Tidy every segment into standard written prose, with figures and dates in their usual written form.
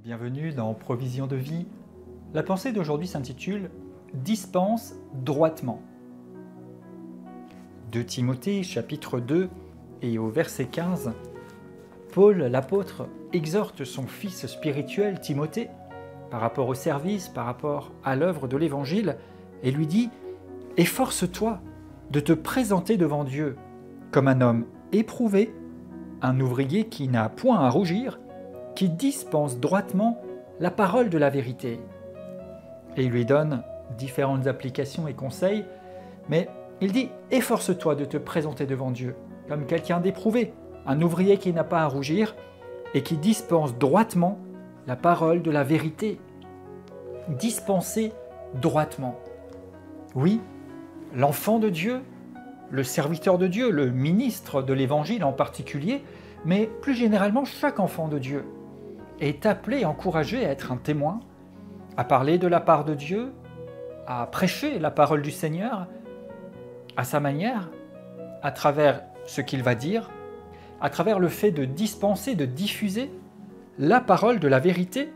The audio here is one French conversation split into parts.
Bienvenue dans Provision de vie. La pensée d'aujourd'hui s'intitule « Dispense droitement ». 2 Timothée chapitre 2 et au verset 15, Paul l'apôtre exhorte son fils spirituel Timothée par rapport au service, par rapport à l'œuvre de l'Évangile et lui dit « Efforce-toi de te présenter devant Dieu comme un homme éprouvé, un ouvrier qui n'a point à rougir, qui dispense droitement la parole de la vérité. » Et il lui donne différentes applications et conseils, mais il dit « Efforce-toi de te présenter devant Dieu comme quelqu'un d'éprouvé, un ouvrier qui n'a pas à rougir et qui dispense droitement la parole de la vérité. » Dispenser droitement. Oui, l'enfant de Dieu, le serviteur de Dieu, le ministre de l'Évangile en particulier, mais plus généralement chaque enfant de Dieu est appelé, encouragé à être un témoin, à parler de la part de Dieu, à prêcher la parole du Seigneur à sa manière, à travers ce qu'il va dire, à travers le fait de dispenser, de diffuser la parole de la vérité.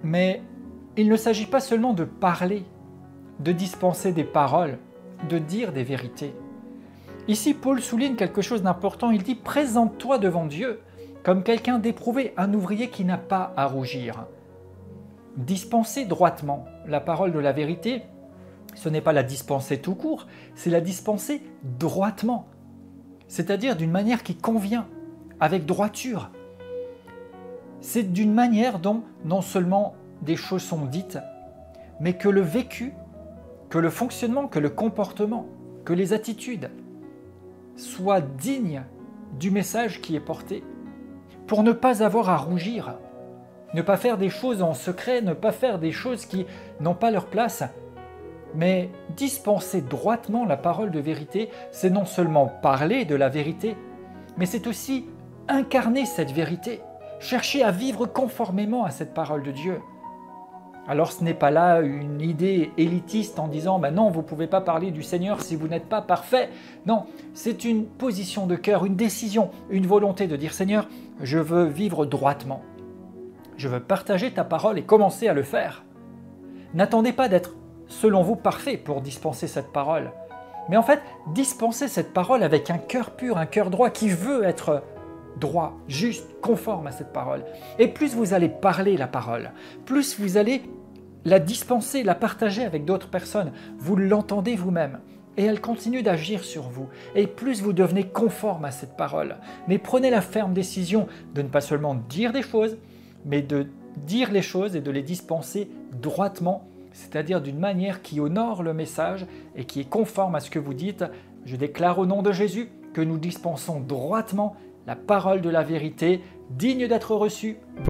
Mais il ne s'agit pas seulement de parler, de dispenser des paroles, de dire des vérités. Ici, Paul souligne quelque chose d'important. Il dit « Présente-toi devant Dieu comme quelqu'un d'éprouvé, un ouvrier qui n'a pas à rougir. » Dispenser droitement la parole de la vérité, ce n'est pas la dispenser tout court, c'est la dispenser droitement, c'est-à-dire d'une manière qui convient, avec droiture. C'est d'une manière dont non seulement des choses sont dites, mais que le vécu, que le fonctionnement, que le comportement, que les attitudes soient dignes du message qui est porté, pour ne pas avoir à rougir, ne pas faire des choses en secret, ne pas faire des choses qui n'ont pas leur place, mais dispenser droitement la parole de vérité, c'est non seulement parler de la vérité, mais c'est aussi incarner cette vérité, chercher à vivre conformément à cette parole de Dieu. Alors ce n'est pas là une idée élitiste en disant « non, vous ne pouvez pas parler du Seigneur si vous n'êtes pas parfait ». Non, c'est une position de cœur, une décision, une volonté de dire « Seigneur, je veux vivre droitement. Je veux partager ta parole et commencer à le faire. » N'attendez pas d'être, selon vous, parfait pour dispenser cette parole. Mais en fait, dispenser cette parole avec un cœur pur, un cœur droit qui veut être droit, juste, conforme à cette parole. Et plus vous allez parler la parole, plus vous allez la dispenser, la partager avec d'autres personnes. Vous l'entendez vous-même et elle continue d'agir sur vous. Et plus vous devenez conforme à cette parole. Mais prenez la ferme décision de ne pas seulement dire des choses, mais de dire les choses et de les dispenser droitement, c'est-à-dire d'une manière qui honore le message et qui est conforme à ce que vous dites. Je déclare au nom de Jésus que nous dispensons droitement la parole de la vérité, digne d'être reçue.